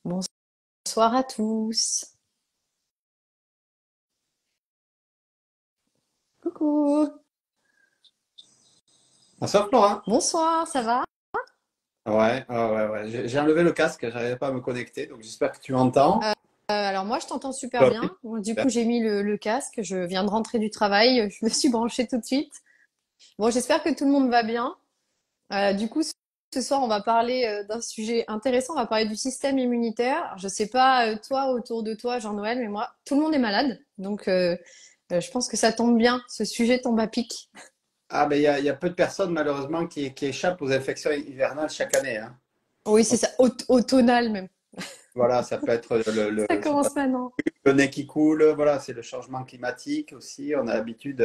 Bonsoir à tous. Coucou. Bonsoir Flora. Bonsoir, ça va? Ouais. J'ai enlevé le casque, j'arrivais pas à me connecter, donc j'espère que tu m'entends. Alors moi, je t'entends super Oui, bien. Bon, du super. coup, j'ai mis le casque. Je viens de rentrer du travail. Je me suis branchée tout de suite. Bon, j'espère que tout le monde va bien. Du coup, ce soir, on va parler d'un sujet intéressant. On va parler du système immunitaire. Alors, je sais pas, toi, autour de toi, Jean-Noël, mais moi, tout le monde est malade. Donc, je pense que ça tombe bien. Ce sujet tombe à pic. Ah ben il y a peu de personnes malheureusement qui échappent aux infections hivernales chaque année, hein. Oui, c'est Donc, ça. Automnal même. voilà, ça peut être Ça ça peut commence maintenant. être le nez qui coule, voilà, c'est le changement climatique aussi. On a l'habitude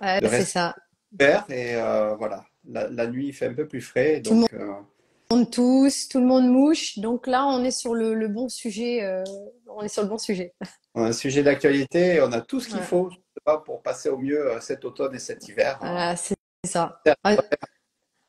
Ouais, de c'est rester ça. vert et voilà, la nuit il fait un peu plus frais, Tout le donc monde tousse, tout le monde mouche. Donc là, on est sur le bon sujet. On est sur le bon sujet. on a un sujet d'actualité, et on a tout ce qu'il Ouais. faut pour passer au mieux cet automne et cet hiver. Voilà, c'est ça. Ouais.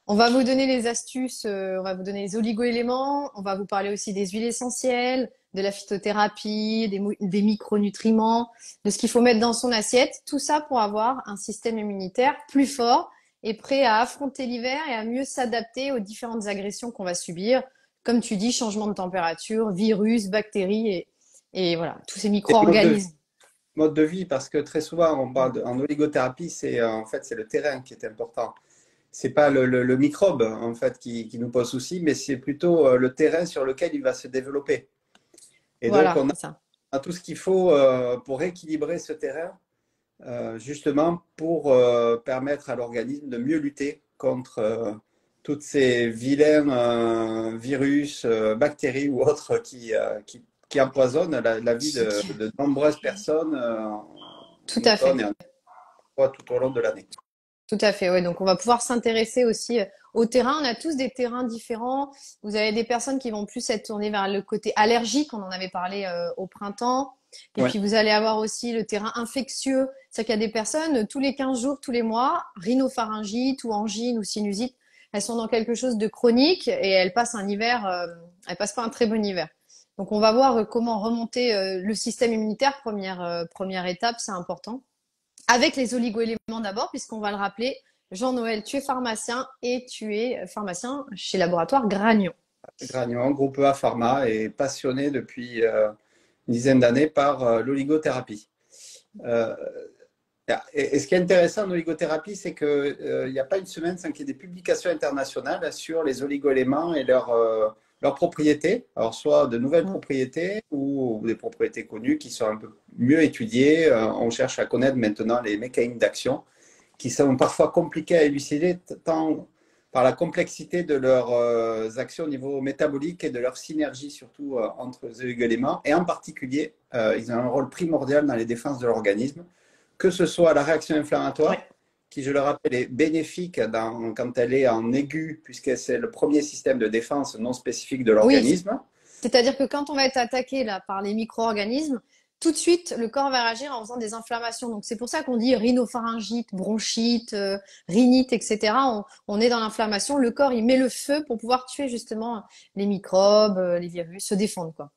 On va vous donner les astuces, on va vous donner les oligo-éléments, on va vous parler aussi des huiles essentielles, de la phytothérapie, des micronutriments, de ce qu'il faut mettre dans son assiette. Tout ça pour avoir un système immunitaire plus fort et prêt à affronter l'hiver et à mieux s'adapter aux différentes agressions qu'on va subir. Comme tu dis, changement de température, virus, bactéries et voilà, tous ces Et micro-organismes. mode de vie, parce que très souvent, on parle Mm. en oligothérapie, c'est en fait c'est le terrain qui est important. C'est pas le microbe en fait qui nous pose souci, mais c'est plutôt le terrain sur lequel il va se développer. Et donc Voilà, on c'est ça. a tout ce qu'il faut pour rééquilibrer ce terrain, justement pour permettre à l'organisme de mieux lutter contre toutes ces vilains virus, bactéries ou autres qui empoisonnent la vie de nombreuses personnes Tout en à automne fait. et en fois tout au long de l'année. Tout à fait, ouais. Donc, on va pouvoir s'intéresser aussi au terrain. On a tous des terrains différents. Vous avez des personnes qui vont plus être tournées vers le côté allergique. On en avait parlé au printemps. Et Ouais. puis, vous allez avoir aussi le terrain infectieux. C'est-à-dire qu'il y a des personnes, tous les 15 jours, tous les mois, rhinopharyngite ou angine ou sinusite, elles sont dans quelque chose de chronique et elles passent un hiver, elles passent pas un très bon hiver. Donc, on va voir comment remonter le système immunitaire. Première étape, c'est important avec les oligo-éléments d'abord, puisqu'on va le rappeler, Jean-Noël, tu es pharmacien et tu es pharmacien chez Laboratoire Gragnon. Gragnon, groupe A Pharma, est passionné depuis une dizaine d'années par l'oligothérapie. Euh, et ce qui est intéressant en oligothérapie, c'est qu'il n'y a pas une semaine sans qu'il y ait des publications internationales sur les oligoéléments et leurs propriétés. Alors, soit de nouvelles Mm. propriétés ou des propriétés connues qui sont un peu mieux étudiées. On cherche à connaître maintenant les mécanismes d'action qui sont parfois compliqués à élucider tant par la complexité de leurs actions au niveau métabolique et de leur synergie surtout entre les éléments. Et en particulier, ils ont un rôle primordial dans les défenses de l'organisme, que ce soit la réaction Oui, inflammatoire, qui, je le rappelle, est bénéfique quand elle est en aigu, puisque c'est le premier système de défense non spécifique de oui, l'organisme. c'est-à-dire que quand on va être attaqué là par les micro-organismes, tout de suite, le corps va réagir en faisant des inflammations. Donc c'est pour ça qu'on dit rhinopharyngite, bronchite, rhinite, etc. On est dans l'inflammation. Le corps, il met le feu pour pouvoir tuer justement les microbes, les virus, se défendre, quoi.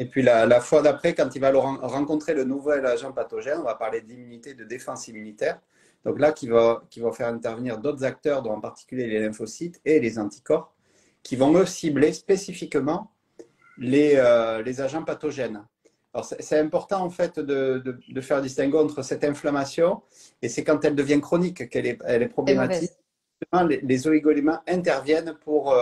Et puis la fois d'après, quand il va rencontrer le nouvel agent pathogène, on va parler d'immunité, de défense immunitaire. Donc là, qui va faire intervenir d'autres acteurs, dont en particulier les lymphocytes et les anticorps, qui vont eux cibler spécifiquement les agents pathogènes. Alors c'est important en fait de faire distinguer entre cette inflammation et c'est quand elle devient chronique elle est C'est problématique. mauvaise. Les oligoéléments interviennent pour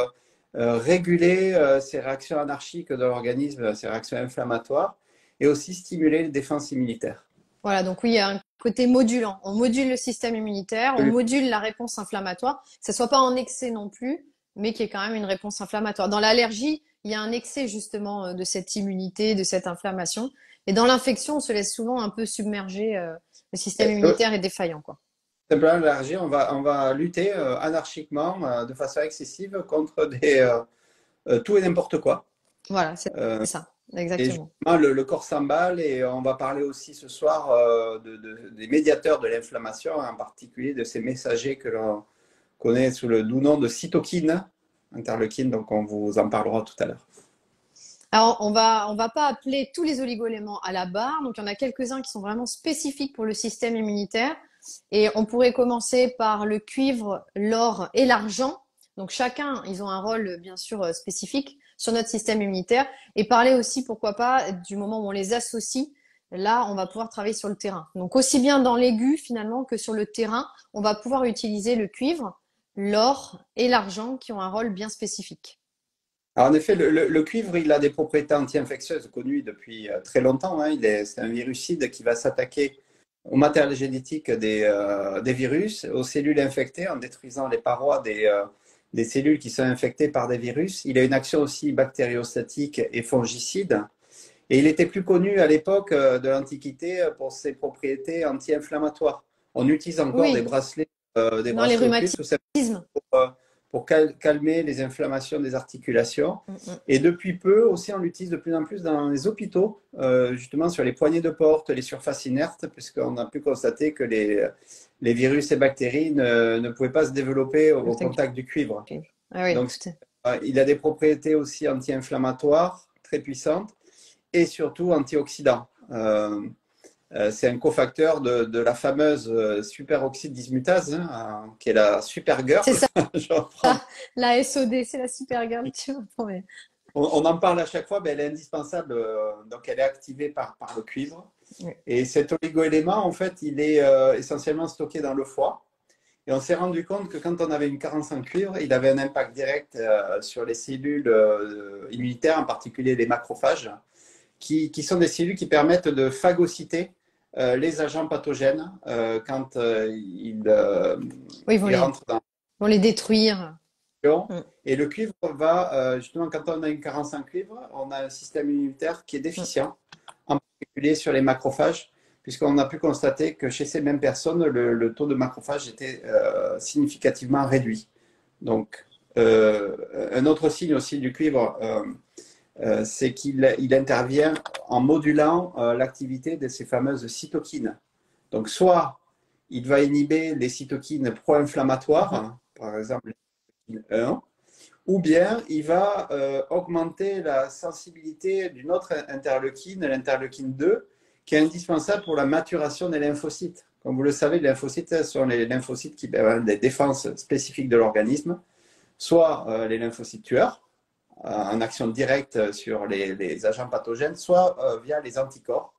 réguler ces réactions anarchiques de l'organisme, ces réactions inflammatoires, et aussi stimuler les défenses immunitaires. Voilà, donc oui, il y a un côté modulant. On module le système immunitaire, on module la réponse inflammatoire, que ce soit pas en excès non plus, mais qu'il y ait quand même une réponse inflammatoire. Dans l'allergie, il y a un excès justement de cette immunité, de cette inflammation. Et dans l'infection, on se laisse souvent un peu submerger. Le système immunitaire est défaillant, quoi. Simplement, l'allergie, on va lutter anarchiquement, de façon excessive, contre tout et n'importe quoi. Voilà, c'est Euh, ça, et exactement. justement, le corps s'emballe et on va parler aussi ce soir des médiateurs de l'inflammation, en particulier de ces messagers que l'on connaît sous le doux nom de cytokines, interleukines, donc on vous en parlera tout à l'heure. Alors, on va pas appeler tous les oligoéléments à la barre. Donc, il y en a quelques-uns qui sont vraiment spécifiques pour le système immunitaire. Et on pourrait commencer par le cuivre, l'or et l'argent. Donc, chacun, ils ont un rôle, bien sûr, spécifique sur notre système immunitaire. Et parler aussi, pourquoi pas, du moment où on les associe. Là, on va pouvoir travailler sur le terrain. Donc, aussi bien dans l'aigu, finalement, que sur le terrain, on va pouvoir utiliser le cuivre, l'or et l'argent qui ont un rôle bien spécifique. Alors, en effet, le cuivre, il a des propriétés anti-infectieuses connues depuis très longtemps, hein. C'est un virucide qui va s'attaquer au matériel génétique des virus, aux cellules infectées en détruisant les parois des cellules qui sont infectées par des virus. Il a une action aussi bactériostatique et fongicide. Et il était plus connu à l'époque de l'Antiquité pour ses propriétés anti-inflammatoires. On utilise encore Oui, des dans les bracelets au cuivre tout rhumatismes. pour calmer les inflammations des articulations. Mm, mm. Et depuis peu aussi, on l'utilise de plus en plus dans les hôpitaux, justement sur les poignées de porte, les surfaces inertes, puisqu'on a pu constater que les virus et bactéries ne pouvaient pas se développer au contact du cuivre. Ah oui, Donc, il a des propriétés aussi anti-inflammatoires très puissantes et surtout antioxydants. C'est un cofacteur de la fameuse superoxyde dismutase, hein, qui est la super girl. c'est ça, la SOD, c'est la super garde, tu vois. Ouais. On en parle à chaque fois, mais elle est indispensable. Donc, elle est activée par le cuivre. Ouais. Et cet oligoélément, en fait, il est essentiellement stocké dans le foie. Et on s'est rendu compte que quand on avait une carence en cuivre, il avait un impact direct sur les cellules immunitaires, en particulier les macrophages, qui sont des cellules qui permettent de phagocyter les agents pathogènes quand Oui, ils rentrent dans vont les détruire. l'action. Mm, Et le cuivre va, justement, quand on a une carence en cuivre, on a un système immunitaire qui est mm. déficient, en particulier sur les macrophages, puisqu'on a pu constater que chez ces mêmes personnes, le taux de macrophages était significativement réduit. Donc, un autre signe aussi du cuivre, c'est qu'il intervient en modulant l'activité de ces fameuses cytokines. Donc, soit il va inhiber les cytokines pro-inflammatoires, Mhm. hein, par exemple les cytokines 1, ou bien il va augmenter la sensibilité d'une autre interleukine, l'interleukine 2, qui est indispensable pour la maturation des lymphocytes. Comme vous le savez, les lymphocytes sont les lymphocytes qui ont des défenses spécifiques de l'organisme, soit les lymphocytes tueurs, en action directe sur les agents pathogènes, soit via les anticorps,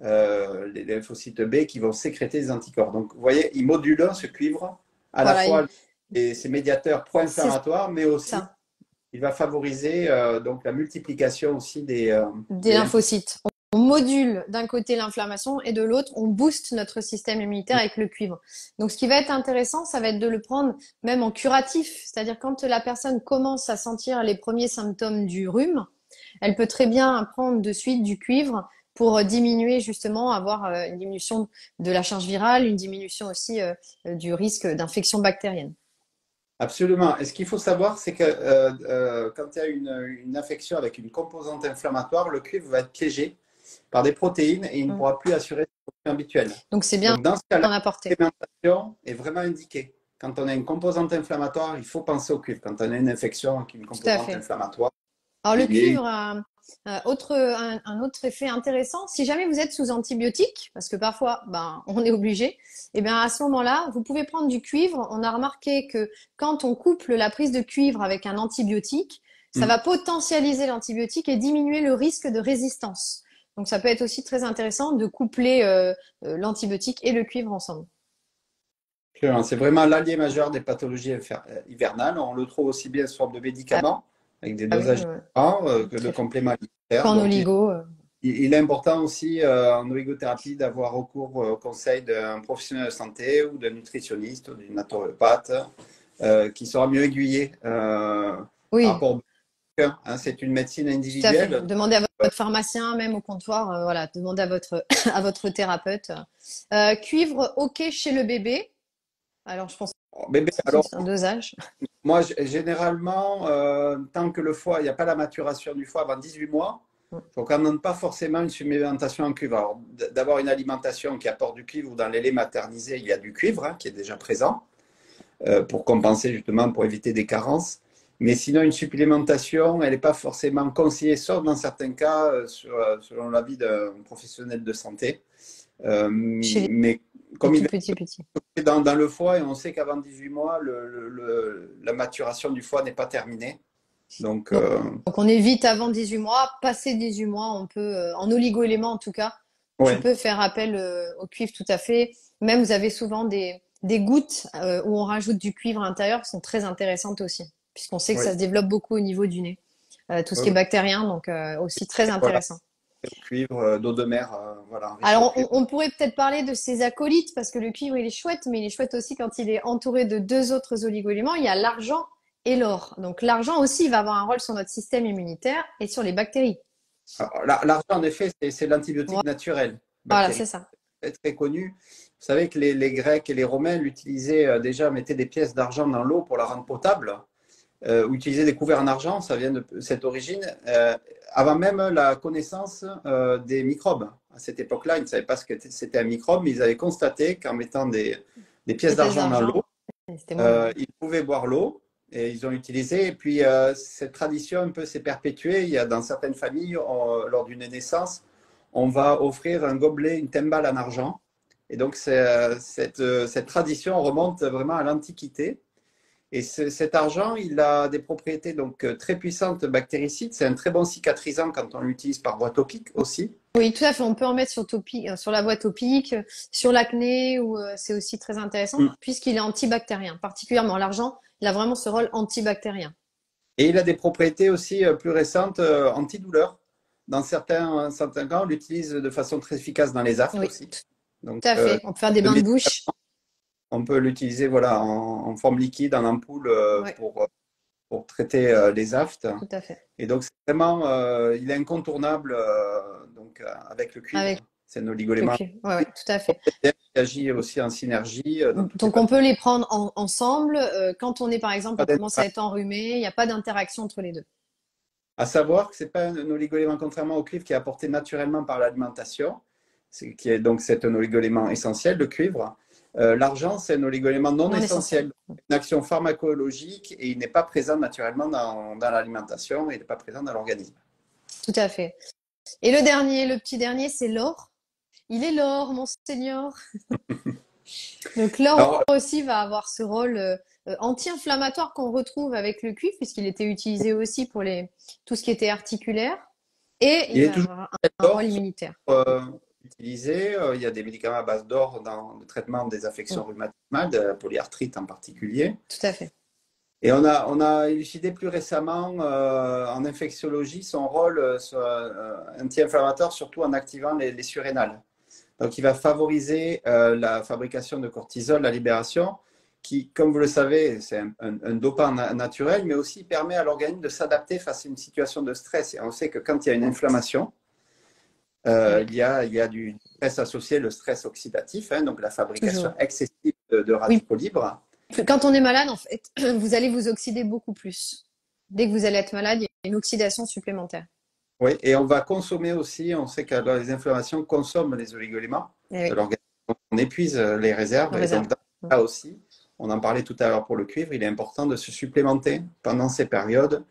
les lymphocytes B qui vont sécréter des anticorps. Donc, vous voyez, il module ce cuivre à la Voilà, fois ces médiateurs c'est pro-inflammatoires, mais aussi ça, il va favoriser donc la multiplication aussi des des lymphocytes. lymphocytes. On module d'un côté l'inflammation et de l'autre, on booste notre système immunitaire avec le cuivre. Donc, ce qui va être intéressant, ça va être de le prendre même en curatif. C'est-à-dire quand la personne commence à sentir les premiers symptômes du rhume, elle peut très bien prendre de suite du cuivre pour diminuer justement, avoir une diminution de la charge virale, une diminution aussi du risque d'infection bactérienne. Absolument. Et ce qu'il faut savoir, c'est que quand il y a une infection avec une composante inflammatoire, le cuivre va être piégé par des protéines et il ne Mm. pourra plus assurer ses fonctions habituelles. Donc, c'est bien Donc, dans ce cas-là, d'en apporter. l'implémentation est vraiment indiquée. Quand on a une composante inflammatoire, il faut penser au cuivre. Quand on a une infection avec une Tout à composante fait. inflammatoire, Alors le il est cuivre a un autre effet intéressant. Si jamais vous êtes sous antibiotiques, parce que parfois ben, on est obligé, et bien à ce moment-là, vous pouvez prendre du cuivre. On a remarqué que quand on couple la prise de cuivre avec un antibiotique, ça va potentialiser l'antibiotique et diminuer le risque de résistance. Donc ça peut être aussi très intéressant de coupler l'antibiotique et le cuivre ensemble. c'est vraiment l'allié majeur des pathologies hivernales. On le trouve aussi bien sous forme de Ah médicaments, avec des oui, dosages différents, que de très fort. compléments alimentaires. Qu'en Donc, oligo. il est important aussi en oligothérapie d'avoir recours au conseil d'un professionnel de santé ou d'un nutritionniste ou d'une naturopathe qui sera mieux aiguillé par Oui, rapport au besoin, hein. C'est une médecine tout à fait. individuelle. Demandez à votre pharmacien, même au comptoir, voilà, demandez à votre à votre thérapeute. Cuivre, ok chez le bébé. Alors, je pense Bébé, que alors, c'est un dosage. moi, généralement, tant que le foie, il n'y a pas la maturation du foie avant 18 mois, il ne recommande pas forcément une supplémentation en cuivre. Alors, d'avoir une alimentation qui apporte du cuivre ou dans les laits maternisés, il y a du cuivre hein, qui est déjà présent pour compenser justement, pour éviter des carences. Mais sinon, une supplémentation, elle n'est pas forcément conseillée, sauf dans certains cas, selon l'avis d'un professionnel de santé. Chez Mais les comme il tout va petits petits. être dans le foie, et on sait qu'avant 18 mois, la maturation du foie n'est pas terminée. Donc, Donc, donc on évite avant 18 mois. Passé 18 mois, on peut, en oligo-éléments en tout cas, tu ouais, peux faire appel au cuivre tout à fait. Même vous avez souvent des gouttes où on rajoute du cuivre à l'intérieur qui sont très intéressantes aussi, puisqu'on sait que ça ouais, se développe beaucoup au niveau du nez. Tout ce qui est ouais, bactérien, donc aussi très voilà, intéressant. au cuivre, d'eau de mer, voilà, enrichi au Alors, cuivre. on pourrait peut-être parler de ses acolytes parce que le cuivre, il est chouette, mais il est chouette aussi quand il est entouré de deux autres oligo-éléments. Il y a l'argent et l'or. Donc, l'argent aussi, il va avoir un rôle sur notre système immunitaire et sur les bactéries. Alors, l'argent, en effet, c'est l'antibiotique naturel, Voilà, bactérie. c'est ça. C'est très connu. Vous savez que les Grecs et les Romains l'utilisaient déjà, mettaient des pièces d'argent dans l'eau pour la rendre potable, ou utilisaient des couverts en argent, ça vient de cette origine, avant même la connaissance des microbes. À cette époque-là, ils ne savaient pas ce que c'était un microbe, mais ils avaient constaté qu'en mettant des pièces Des pièces d'argent dans l'eau, d'argent, c'était moins bon. ils pouvaient boire l'eau. Et ils ont utilisé, et puis cette tradition un peu s'est perpétuée. Il y a dans certaines familles, lors d'une naissance, on va offrir un gobelet, une thembale en argent. Et donc cette tradition remonte vraiment à l'Antiquité. Et cet argent, il a des propriétés donc très puissantes bactéricides. C'est un très bon cicatrisant quand on l'utilise par voie topique aussi. Oui, tout à fait. On peut en mettre sur topique, sur la voie topique, sur l'acné, ou c'est aussi très intéressant Mm. puisqu'il est antibactérien. Particulièrement l'argent, il a vraiment ce rôle antibactérien. Et il a des propriétés aussi plus récentes antidouleurs. Dans certains cas, on l'utilise de façon très efficace dans les aftes Oui, aussi. tout Donc, à fait. On peut faire des bains de bouche. on peut l'utiliser voilà, en forme liquide, en ampoule, Oui, pour traiter les aftes. tout à fait. Et donc, c'est vraiment, il est incontournable donc, avec le Avec cuivre. C'est un le oligoélément cuivre. Ouais, ouais, tout à fait. qui agit aussi en synergie dans toutes les Donc on phases. peut les prendre ensemble. Quand on est, par exemple, Pas on commence à d'interaction. être enrhumé, il n'y a pas d'interaction entre les deux. À savoir que ce n'est pas un oligoélément, contrairement au cuivre, qui est apporté naturellement par l'alimentation, donc c'est un oligoélément essentiel, le cuivre. L'argent, c'est un oligoélément non Non essentiel. essentiel, une action pharmacologique, et il n'est pas présent naturellement dans l'alimentation, il n'est pas présent dans l'organisme. Tout à fait. Et le dernier, le petit dernier, c'est l'or. Il est l'or, mon seigneur. Donc l'or Alors, aussi va avoir ce rôle anti-inflammatoire qu'on retrouve avec le cuivre, puisqu'il était utilisé aussi pour tout ce qui était articulaire, et il il est va toujours avoir un d'or rôle immunitaire. utilisé. Il y a des médicaments à base d'or dans le traitement des Mm, affections rhumatismales, de la polyarthrite en particulier. tout à fait. Et on a élucidé plus récemment en infectiologie son rôle anti-inflammatoire, surtout en activant les surrénales. Donc, il va favoriser la fabrication de cortisol, la libération, qui, comme vous le savez, c'est un dopant naturel, mais aussi permet à l'organisme de s'adapter face à une situation de stress. Et on sait que quand il y a une inflammation, Oui, il y a du stress associé, le stress oxydatif, hein, donc la fabrication toujours. excessive de Oui, radicaux libres. quand on est malade, en fait, vous allez vous oxyder beaucoup plus. Dès que vous allez être malade, il y a une oxydation supplémentaire. Oui, et on va consommer aussi, on sait que les inflammations consomment les oligoéléments Et de oui, l'organisme. On épuise les réserves, en et donc réserve. dans ce cas aussi, on en parlait tout à l'heure pour le cuivre, il est important de se supplémenter pendant ces périodes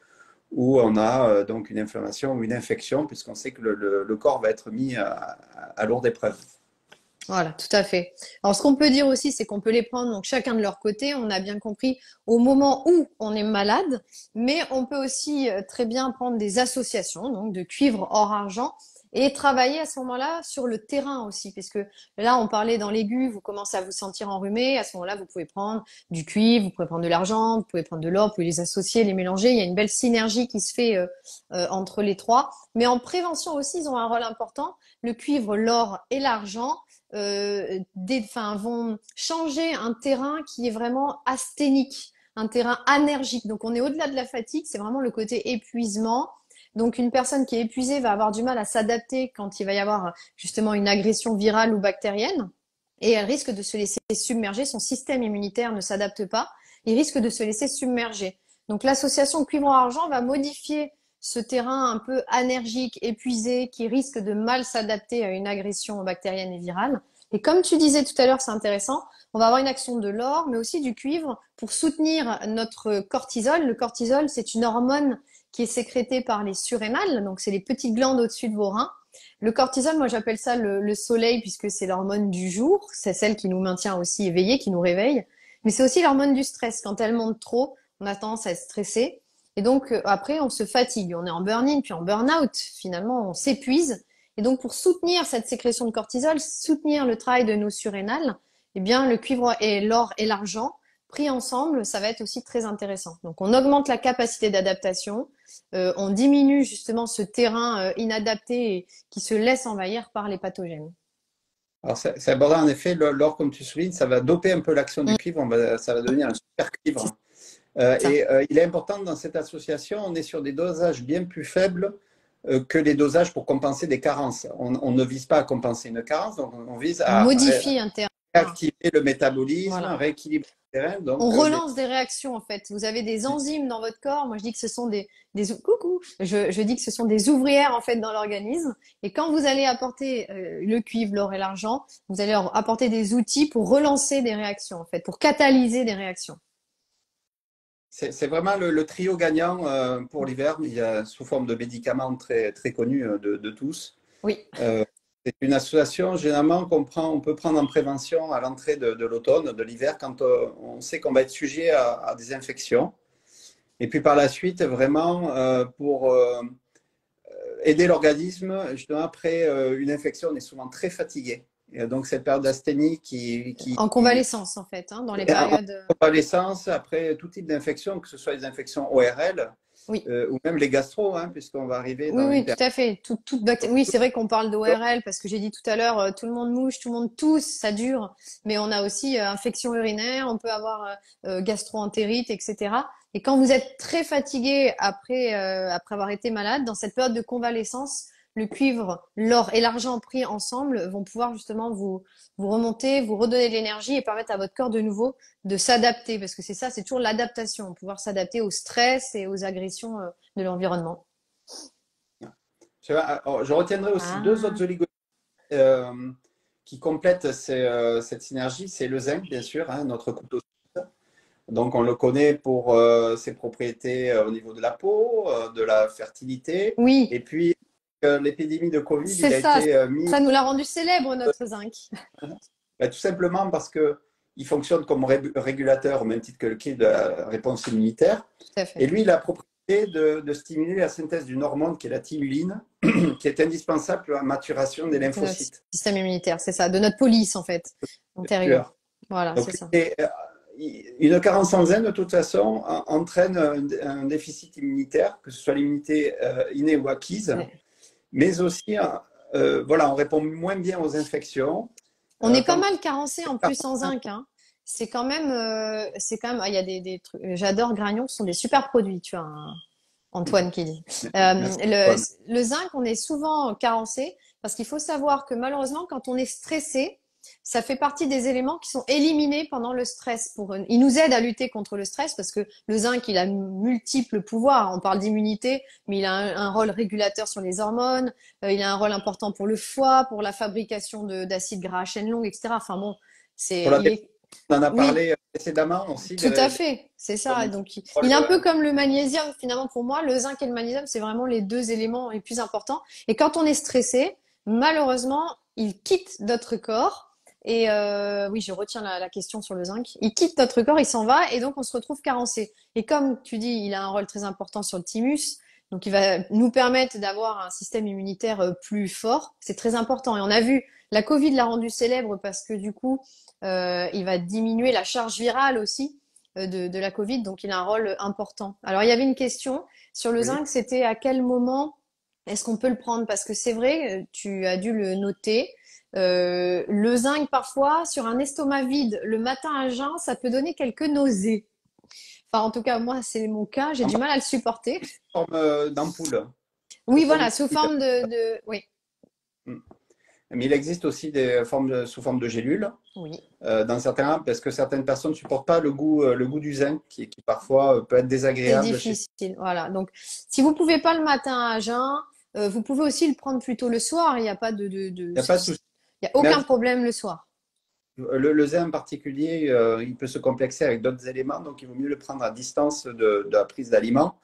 où on a donc une inflammation ou une infection, puisqu'on sait que le corps va être mis à lourde épreuve. Voilà, tout à fait. Alors, ce qu'on peut dire aussi, c'est qu'on peut les prendre donc chacun de leur côté. On a bien compris au moment où on est malade, mais on peut aussi très bien prendre des associations, donc de cuivre hors argent, et travailler à ce moment-là sur le terrain aussi, puisque là, on parlait dans l'aigu, vous commencez à vous sentir enrhumé. À ce moment-là, vous pouvez prendre du cuivre, vous pouvez prendre de l'argent, vous pouvez prendre de l'or, vous pouvez les associer, les mélanger. Il y a une belle synergie qui se fait entre les trois. Mais en prévention aussi, ils ont un rôle important. Le cuivre, l'or et l'argent vont changer un terrain qui est vraiment asthénique, un terrain anergique. Donc on est au-delà de la fatigue, c'est vraiment le côté épuisement. Donc une personne qui est épuisée va avoir du mal à s'adapter quand il va y avoir justement une agression virale ou bactérienne. Et elle risque de se laisser submerger, son système immunitaire ne s'adapte pas, il risque de se laisser submerger. Donc l'association cuivre-argent va modifier ce terrain un peu anergique, épuisé, qui risque de mal s'adapter à une agression bactérienne et virale, Et comme tu disais tout à l'heure, c'est intéressant, on va avoir une action de l'or, mais aussi du cuivre pour soutenir notre cortisol. Le cortisol, c'est une hormone qui est sécrétée par les surrénales, donc c'est les petites glandes au-dessus de vos reins. Le cortisol, moi j'appelle ça le soleil puisque c'est l'hormone du jour, c'est celle qui nous maintient aussi éveillés, qui nous réveille. Mais c'est aussi l'hormone du stress. Quand elle monte trop, on a tendance à être stressé. Et donc après, on se fatigue, on est en burn-in, puis en burn-out. Finalement, on s'épuise. Et donc pour soutenir cette sécrétion de cortisol, soutenir le travail de nos surrénales, eh bien le cuivre et l'or et l'argent pris ensemble, ça va être aussi très intéressant. Donc on augmente la capacité d'adaptation, on diminue justement ce terrain inadapté et qui se laisse envahir par les pathogènes. Alors, c'est abordé en effet, l'or, comme tu soulignes, ça va doper un peu l'action du Mm, cuivre, ça va devenir un super c'est cuivre. ça. Il est important dans cette association, on est sur des dosages bien plus faibles que les dosages pour compenser des carences. On ne vise pas à compenser une carence, donc on vise On à modifie un terrain. réactiver le métabolisme, Voilà. rééquilibrer le terrain. On Donc, relance des réactions en fait. Vous avez des enzymes dans votre corps. Moi, je dis que ce sont coucou. Je dis que ce sont des ouvrières en fait dans l'organisme. Et quand vous allez apporter le cuivre, l'or et l'argent, vous allez apporter des outils pour relancer des réactions en fait, pour catalyser des réactions. c'est vraiment le trio gagnant pour l'hiver, il y a sous forme de médicaments très, très connus de tous. Oui. Euh, c'est une association généralement on peut prendre en prévention à l'entrée de l'automne, de l'hiver, quand on sait qu'on va être sujet à des infections. Et puis par la suite, vraiment, pour aider l'organisme, justement après une infection, on est souvent très fatigué. Et donc cette période d'asthénie En convalescence en fait, hein, dans les en périodes. convalescence, après tout type d'infection, que ce soit les infections ORL Oui. ou même les gastro, hein, puisqu'on va arriver Oui, dans une oui, période. tout à fait. Oui, c'est vrai qu'on parle d'ORL parce que j'ai dit tout à l'heure, tout le monde mouche, tout le monde tousse, ça dure. Mais on a aussi infection urinaire, on peut avoir gastro-entérite, etc. Et quand vous êtes très fatigué après avoir été malade, dans cette période de convalescence, le cuivre, l'or et l'argent pris ensemble vont pouvoir justement vous remonter, vous redonner de l'énergie et permettre à votre corps de nouveau de s'adapter. Parce que c'est ça, c'est toujours l'adaptation, pouvoir s'adapter au stress et aux agressions de l'environnement. Je retiendrai aussi deux autres Ah, oligo qui complètent cette synergie. C'est le zinc, bien sûr, hein, notre couteau suisse. Donc, on le connaît pour ses propriétés au niveau de la peau, de la fertilité. oui, Et puis, l'épidémie de Covid, c'est il a ça. été mis Ça nous l'a rendu célèbre, notre zinc. tout simplement parce qu'il fonctionne comme régulateur au même titre que le qui de la réponse immunitaire. Tout à Et fait. lui, il a la propriété de stimuler la synthèse d'une hormone qui est la thymuline, qui est indispensable pour la maturation des C'est notre lymphocytes. système immunitaire, c'est ça. De notre police, en fait, antérieure. Voilà, c'est Donc, ça. une carence en zinc, de toute façon, entraîne un déficit immunitaire, que ce soit l'immunité innée ou acquise, Ouais. mais aussi, voilà, on répond moins bien aux infections. On est pas Quand mal carencé en plus en zinc, hein. C'est quand même, il y a des trucs. J'adore Gragnon, ce sont des super produits, tu vois, hein, Antoine qui dit. merci, Le, Antoine. le zinc, on est souvent carencé parce qu'il faut savoir que malheureusement, quand on est stressé, ça fait partie des éléments qui sont éliminés pendant le stress. Il nous aide à lutter contre le stress parce que le zinc, il a multiples pouvoirs. On parle d'immunité, mais il a un rôle régulateur sur les hormones. Il a un rôle important pour le foie, pour la fabrication d'acides gras à chaîne longue, etc. Enfin bon, Pour la il est, on en a oui, parlé précédemment aussi, tout à fait, c'est ça. Donc, il est un peu comme le magnésium, finalement, pour moi. Le zinc et le magnésium, c'est vraiment les deux éléments les plus importants. Et quand on est stressé, malheureusement, il quitte notre corps. Et oui, je retiens la question sur le zinc. Il quitte notre corps, il s'en va, et donc on se retrouve carencé. Et comme tu dis, il a un rôle très important sur le thymus. Donc, il va nous permettre d'avoir un système immunitaire plus fort. C'est très important. Et on a vu, la Covid l'a rendu célèbre parce que du coup, il va diminuer la charge virale aussi de la Covid, donc il a un rôle important. Alors, il y avait une question sur le oui. zinc, c'était à quel moment est-ce qu'on peut le prendre? Parce que c'est vrai, tu as dû le noter, le zinc parfois, sur un estomac vide, le matin à jeun, ça peut donner quelques nausées. Enfin, en tout cas, moi, c'est mon cas, j'ai En du mal à le supporter. forme d'ampoule, Oui, sous forme voilà, de sous gélule. forme oui, Mm. Mais il existe aussi des formes sous forme de gélules oui. dans certains, parce que certaines personnes ne supportent pas le goût du zinc, qui parfois peut être C'est désagréable chez. difficile, voilà. Donc, si vous pouvez pas le matin à jeun, vous pouvez aussi le prendre plutôt le soir. Il n'y a pas Il n'y a pas de souci. Il n'y a aucun problème le soir. Le zinc en particulier, il peut se complexer avec d'autres éléments, donc il vaut mieux le prendre à distance de la prise d'aliments.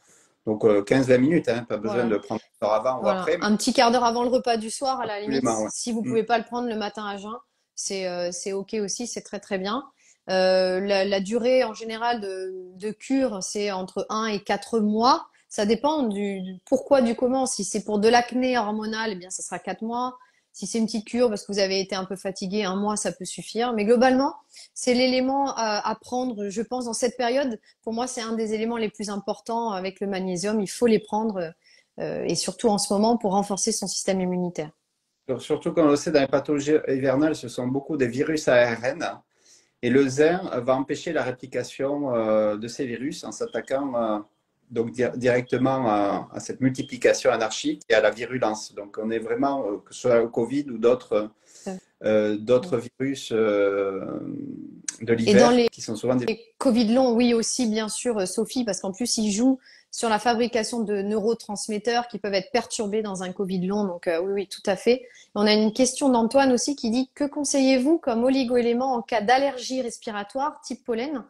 Donc 15-20 minutes, hein, pas besoin Voilà. de prendre une heure avant ou Voilà. après, mais Un petit quart d'heure avant le repas du soir, à la limite, absolument, ouais. si vous Mm. pouvez pas le prendre le matin à jeun, c'est OK aussi, c'est très très bien. La durée en général de cure, c'est entre 1 et 4 mois. Ça dépend du pourquoi, du comment. Si c'est pour de l'acné hormonale, eh bien, ça sera 4 mois. Si c'est une petite cure parce que vous avez été un peu fatigué, 1 mois, ça peut suffire. Mais globalement, c'est l'élément à prendre, je pense, dans cette période. Pour moi, c'est un des éléments les plus importants avec le magnésium. Il faut les prendre, et surtout en ce moment pour renforcer son système immunitaire. Surtout quand on le sait, dans les pathologies hivernales, ce sont beaucoup des virus ARN. Et le zinc va empêcher la réplication de ces virus en s'attaquant donc directement à cette multiplication anarchique et à la virulence. Donc on est vraiment, que ce soit le Covid ou d'autres virus de Et dans l'hiver les qui sont souvent des... Covid long, oui aussi, bien sûr, Sophie, parce qu'en plus, ils jouent sur la fabrication de neurotransmetteurs qui peuvent être perturbés dans un Covid long. Donc, oui, oui, tout à fait. On a une question d'Antoine aussi qui dit, que conseillez-vous comme oligo-élément en cas d'allergie respiratoire type pollen?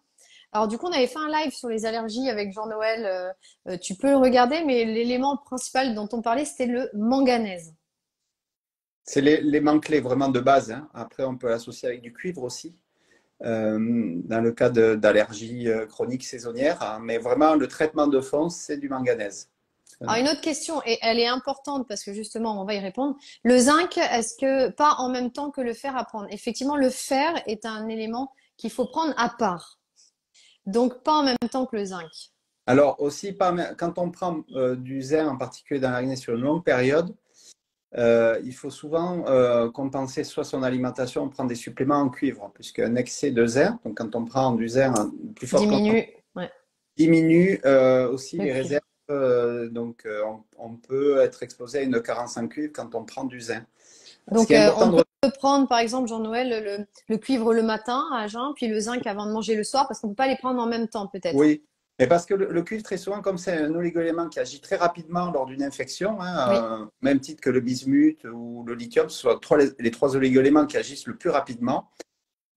Alors, du coup, on avait fait un live sur les allergies avec Jean-Noël. Tu peux le regarder, mais l'élément principal dont on parlait, c'était le manganèse. C'est l'élément clé vraiment de base, hein. Après, on peut l'associer avec du cuivre aussi. Dans le cas d'allergies chroniques saisonnières, hein, mais vraiment le traitement de fond, c'est du manganèse. Alors, une autre question, et elle est importante parce que justement, on va y répondre. Le zinc, est-ce que pas en même temps que le fer à prendre? Effectivement, le fer est un élément qu'il faut prendre à part. Donc, pas en même temps que le zinc. Alors aussi, quand on prend du zinc, en particulier dans l'acné sur une longue période, il faut souvent compenser soit son alimentation, on prend des suppléments en cuivre, puisqu'un excès de zinc, donc quand on prend du zinc en plus forte concentration, Diminue, ouais, diminue aussi le les cuivre. réserves. Donc on peut être exposé à une carence en cuivre quand on prend du zinc. Ce Donc, qui est important on de... peut prendre, par exemple, Jean-Noël, le cuivre le matin à jeun, puis le zinc avant de manger le soir, parce qu'on ne peut pas les prendre en même temps, peut-être. Oui, mais parce que le cuivre, très souvent, comme c'est un oligoélément qui agit très rapidement lors d'une infection, Oui. hein, même titre que le bismuth ou le lithium, ce sont les trois oligoéléments qui agissent le plus rapidement,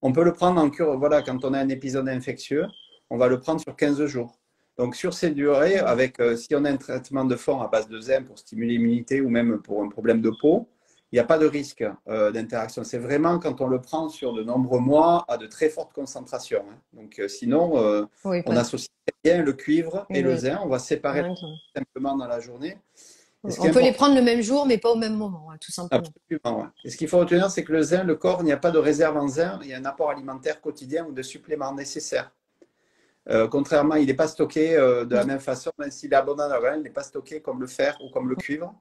on peut le prendre en cure. Voilà, quand on a un épisode infectieux, on va le prendre sur 15 jours. Donc, sur ces durées, si on a un traitement de fond à base de zinc pour stimuler l'immunité ou même pour un problème de peau, il n'y a pas de risque d'interaction. C'est vraiment quand on le prend sur de nombreux mois à de très fortes concentrations, hein. Donc, sinon, Oui, on pas. associe bien le cuivre et le Le zinc. On va séparer zinc. simplement dans la journée. Et ce qui est On peut les important, prendre le même jour, mais pas au même moment, ouais, tout simplement. absolument, ouais. Et ce qu'il faut retenir, c'est que le zinc, le corps, il n'y a pas de réserve en zinc. Il y a un apport alimentaire quotidien ou de suppléments nécessaires. Contrairement, il n'est pas stocké de la même façon, même s'il est abondant dans l'organisme, il n'est pas stocké comme le fer ou comme le cuivre.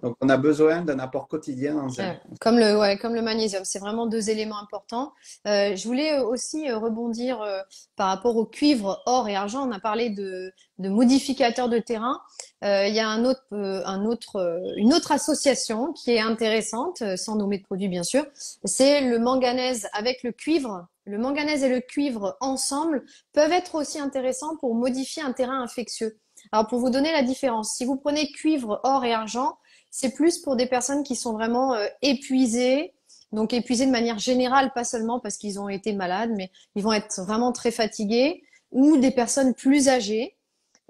Donc, on a besoin d'un apport quotidien en zinc. Comme le magnésium, c'est vraiment deux éléments importants. Je voulais aussi rebondir par rapport au cuivre, or et argent. On a parlé de modificateurs de terrain. Il y a une autre association qui est intéressante, sans nommer de produit bien sûr. C'est le manganèse avec le cuivre. Le manganèse et le cuivre ensemble peuvent être aussi intéressants pour modifier un terrain infectieux. Alors pour vous donner la différence, si vous prenez cuivre, or et argent, c'est plus pour des personnes qui sont vraiment épuisées, donc épuisées de manière générale, pas seulement parce qu'ils ont été malades, mais ils vont être vraiment très fatigués, ou des personnes plus âgées.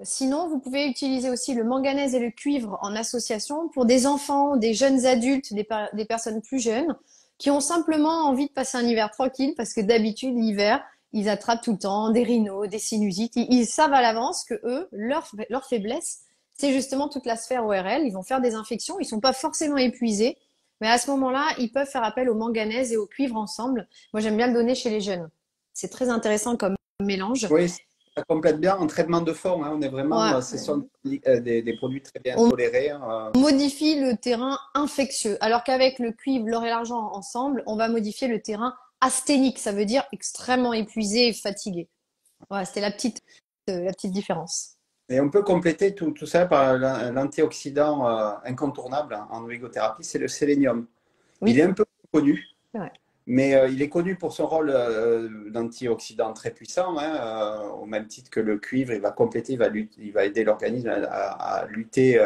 Sinon, vous pouvez utiliser aussi le manganèse et le cuivre en association pour des enfants, des jeunes adultes, des personnes plus jeunes qui ont simplement envie de passer un hiver tranquille parce que d'habitude, l'hiver, ils attrapent tout le temps des rhinos, des sinusites. Ils savent à l'avance que eux, leur faiblesse, c'est justement toute la sphère ORL. Ils vont faire des infections. Ils sont pas forcément épuisés. Mais à ce moment-là, ils peuvent faire appel au manganèse et au cuivre ensemble. Moi, j'aime bien le donner chez les jeunes. C'est très intéressant comme mélange. Oui, ça complète bien en traitement de fond, hein. On est vraiment, Ouais. ce sont des produits très bien On tolérés, modifie le terrain infectieux, alors qu'avec le cuivre, l'or et l'argent ensemble, on va modifier le terrain asthénique. Ça veut dire extrêmement épuisé et fatigué. Voilà, c'était la petite différence. Et on peut compléter tout ça par l'antioxydant incontournable en olégothérapie, c'est le sélénium. Il est Oui, un peu connu, c'est vrai. mais il est connu pour son rôle d'antioxydant très puissant, hein, au même titre que le cuivre, il va compléter, il va aider l'organisme à lutter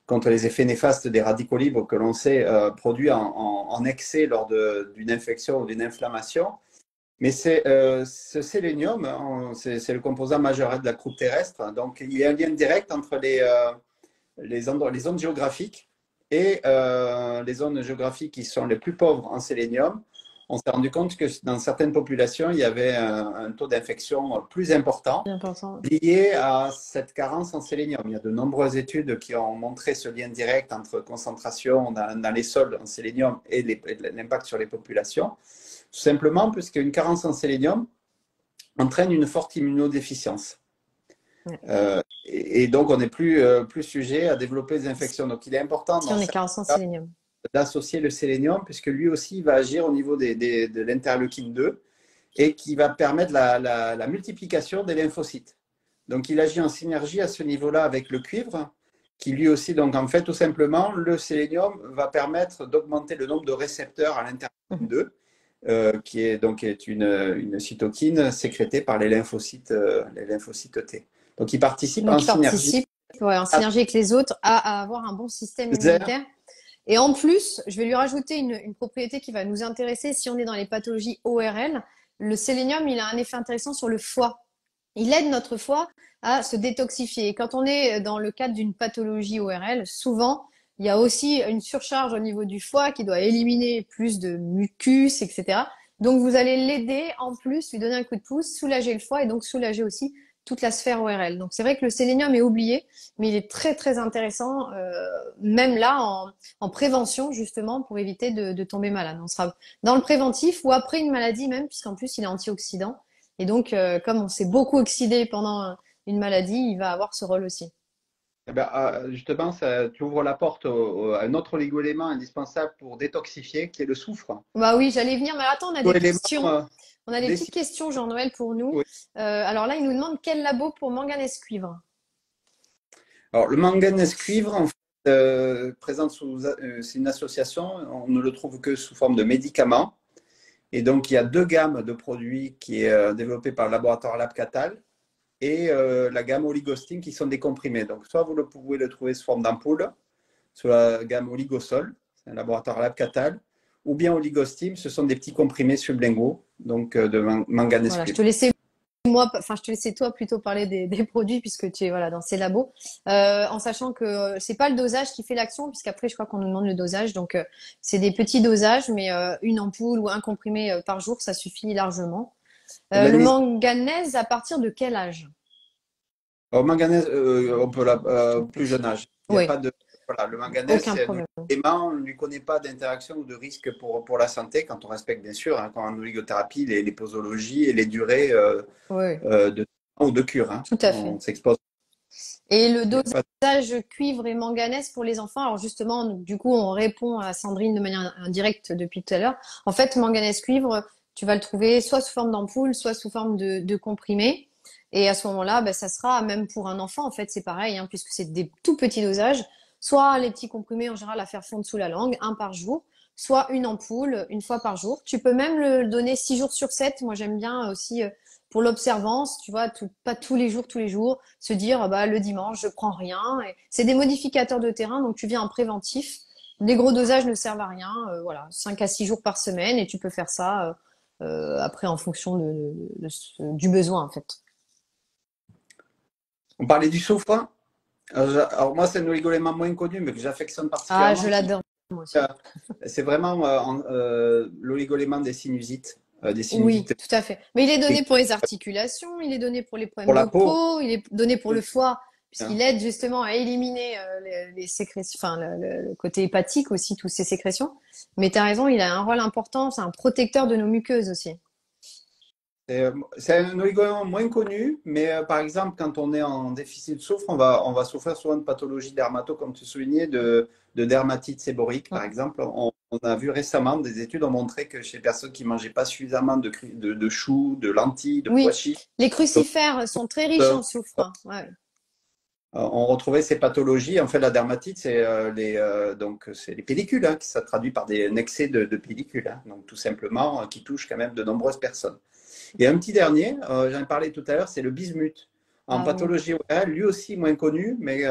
contre les effets néfastes des radicaux libres que l'on sait produits en excès lors d'une infection ou d'une inflammation. Mais ce sélénium, c'est le composant majeur de la croûte terrestre. Donc, il y a un lien direct entre les zones géographiques et les zones géographiques qui sont les plus pauvres en sélénium. On s'est rendu compte que dans certaines populations, il y avait un taux d'infection plus important lié à cette carence en sélénium. Il y a de nombreuses études qui ont montré ce lien direct entre concentration dans les sols en sélénium et l'impact sur les populations. Tout simplement parce qu'une carence en sélénium entraîne une forte immunodéficience. Et donc, on n'est plus sujet à développer des infections. Donc, il est important d'associer le sélénium, puisque lui aussi il va agir au niveau de l'interleukine 2 et qui va permettre la multiplication des lymphocytes. Donc, il agit en synergie à ce niveau-là avec le cuivre, qui lui aussi, donc en fait, tout simplement, le sélénium va permettre d'augmenter le nombre de récepteurs à l'interleukine 2, qui est une cytokine sécrétée par les lymphocytes T. Donc, il participe en synergie. En synergie avec les autres à avoir un bon système immunitaire. Et en plus, je vais lui rajouter une propriété qui va nous intéresser si on est dans les pathologies ORL. Le sélénium, il a un effet intéressant sur le foie. Il aide notre foie à se détoxifier. Et quand on est dans le cadre d'une pathologie ORL, souvent, il y a aussi une surcharge au niveau du foie qui doit éliminer plus de mucus, etc. Donc, vous allez l'aider en plus, lui donner un coup de pouce, soulager le foie et donc soulager aussi toute la sphère ORL. Donc, c'est vrai que le sélénium est oublié, mais il est très, très intéressant, même là, en prévention, justement, pour éviter de tomber malade. On sera dans le préventif ou après une maladie même, puisqu'en plus, il est antioxydant. Et donc, comme on s'est beaucoup oxydé pendant une maladie, il va avoir ce rôle aussi. Eh ben, justement, tu ouvres la porte à un autre oligo-élément indispensable pour détoxifier, qui est le soufre. Bah oui, j'allais venir, mais attends, on a des questions. On a des petites questions, Jean-Noël, pour nous. Oui. Alors là, il nous demande quel labo pour manganèse cuivre. Alors, le manganèse cuivre, en fait, présente c'est une association, on ne le trouve que sous forme de médicaments. Et donc, il y a deux gammes de produits qui est développée par le laboratoire LabCatal et la gamme Oligostine qui sont des comprimés. Donc, soit vous pouvez le trouver sous forme d'ampoule, sous la gamme Oligosol, c'est un laboratoire LabCatal, ou bien Oligostime, ce sont des petits comprimés sublinguaux, donc de manganèse cuivre. Je te laissais toi plutôt parler des produits puisque tu es dans ces labos, en sachant que c'est pas le dosage qui fait l'action, puisqu'après je crois qu'on nous demande le dosage, donc c'est des petits dosages, mais une ampoule ou un comprimé par jour, ça suffit largement. Le manganèse, à partir de quel âge? Au manganèse, on peut plus jeune âge. Il n'y a pas de le manganèse, c'est un élément, on ne lui connaît pas d'interaction ou de risque pour la santé, quand on respecte bien sûr, quand en oligothérapie, les posologies et les durées de temps ou de cure. Tout à fait. On s'expose. Et le dosage cuivre et manganèse pour les enfants, alors justement, du coup, on répond à Sandrine de manière indirecte depuis tout à l'heure. En fait, manganèse cuivre, tu vas le trouver soit sous forme d'ampoule, soit sous forme de comprimé. Et à ce moment-là, ça sera, même pour un enfant, en fait, c'est pareil, puisque c'est des tout petits dosages. Soit les petits comprimés en général à faire fondre sous la langue, un par jour, soit une ampoule une fois par jour. Tu peux même le donner 6 jours sur 7. Moi, j'aime bien aussi pour l'observance, tu vois, pas tous les jours, se dire le dimanche, je prends rien. C'est des modificateurs de terrain, donc tu viens en préventif. Les gros dosages ne servent à rien. 5 à 6 jours par semaine et tu peux faire ça après en fonction du besoin, en fait. On parlait du soufre. Alors moi, c'est un oligo-élément moins connu, mais que j'affectionne particulièrement. Ah, je l'adore, moi aussi. C'est vraiment l'oligo-élément des sinusites. Oui, tout à fait. Mais il est donné pour les articulations, il est donné pour les problèmes de peau, il est donné pour le foie, puisqu'il aide justement à éliminer les sécrétions, le côté hépatique aussi, toutes ces sécrétions. Mais tu as raison, il a un rôle important, c'est un protecteur de nos muqueuses aussi. C'est un oligo-élément moins connu, mais par exemple, quand on est en déficit de soufre, on va souffrir souvent de pathologies dermato, comme tu soulignais, de dermatite séborique, par exemple. On a vu récemment, des études ont montré que chez les personnes qui ne mangeaient pas suffisamment de choux, de lentilles, de pois chiches. Les crucifères sont très riches en soufre. On retrouvait ces pathologies. En fait, la dermatite, c'est les pellicules, qui ça traduit par un excès de pellicules. Donc, tout simplement, qui touche quand même de nombreuses personnes. Et un petit dernier, j'en ai parlé tout à l'heure, c'est le bismuth. En pathologie orale, lui aussi moins connu, mais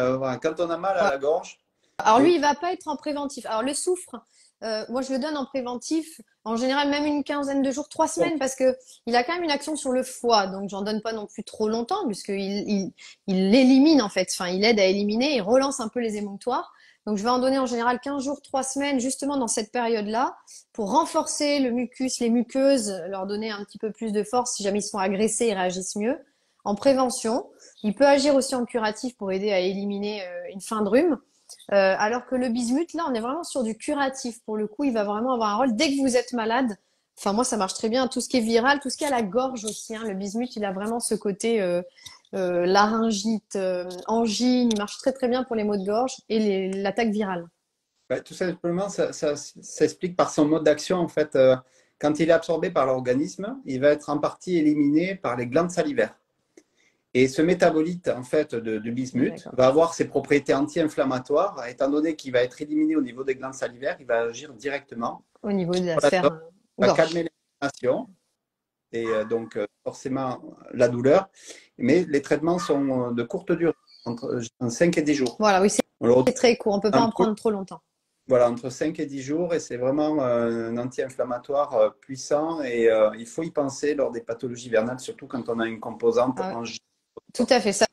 quand on a mal à la gorge, Alors lui, Oui. il va pas être en préventif. Alors le soufre, moi je le donne en préventif, en général même une quinzaine de jours, 3 semaines, parce que il a quand même une action sur le foie, donc j'en donne pas non plus trop longtemps, puisqu'il l'élimine en fait, enfin il aide à éliminer, il relance un peu les émonctoires. Donc je vais en donner en général 15 jours, 3 semaines, justement dans cette période-là, pour renforcer le mucus, les muqueuses, leur donner un petit peu plus de force. Si jamais ils sont agressés, ils réagissent mieux. En prévention, il peut agir aussi en curatif pour aider à éliminer une fin de rhume. Alors que le bismuth, là, on est vraiment sur du curatif. Pour le coup, il va vraiment avoir un rôle dès que vous êtes malade. Enfin, moi, ça marche très bien. Tout ce qui est viral, tout ce qui est à la gorge aussi. Hein, le bismuth, il a vraiment ce côté laryngite, angine. Il marche très très bien pour les maux de gorge et l'attaque virale. Bah, tout simplement, ça s'explique par son mode d'action. En fait, quand il est absorbé par l'organisme, il va être en partie éliminé par les glandes salivaires. Et ce métabolite, en fait, de bismuth D'accord. va avoir ses propriétés anti-inflammatoires. Étant donné qu'il va être éliminé au niveau des glandes salivaires, il va agir directement Au niveau de la sur la sphère zone, va gorge. calmer l'inflammation et donc forcément la douleur. Mais les traitements sont de courte durée, entre 5 et 10 jours. Voilà, oui, On le c'est retrouve très court. On peut pas en en poule, prendre trop longtemps. voilà, entre 5 et 10 jours, et c'est vraiment un anti-inflammatoire puissant, et il faut y penser lors des pathologies vernales, surtout quand on a une composante Ah, angine. tout à fait.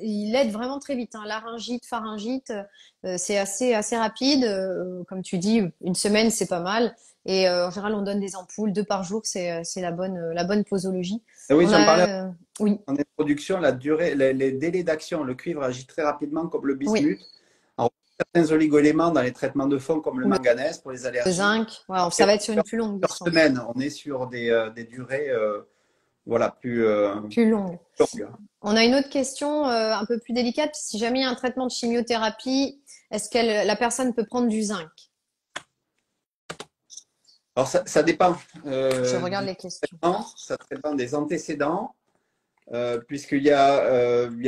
Il aide vraiment très vite. Hein. Laryngite, pharyngite, c'est assez rapide. Comme tu dis, une semaine, c'est pas mal. Et en général, on donne des ampoules, 2 par jour, c'est la bonne posologie. Et oui, On j'en parlais a, oui, en introduction, la durée, les délais d'action. Le cuivre agit très rapidement comme le oui, bismuth. En certains oligoéléments dans les traitements de fond comme le ou le manganèse pour les allergies. zinc. Voilà, ça Après, va être sur une plus longue plusieurs distance, semaines, on est sur des durées voilà, plus longue. longues. On a une autre question un peu plus délicate. Si jamais il y a un traitement de chimiothérapie, est-ce que la personne peut prendre du zinc? Alors, ça dépend Je regarde du les questions. traitement, ça dépend des antécédents. Il y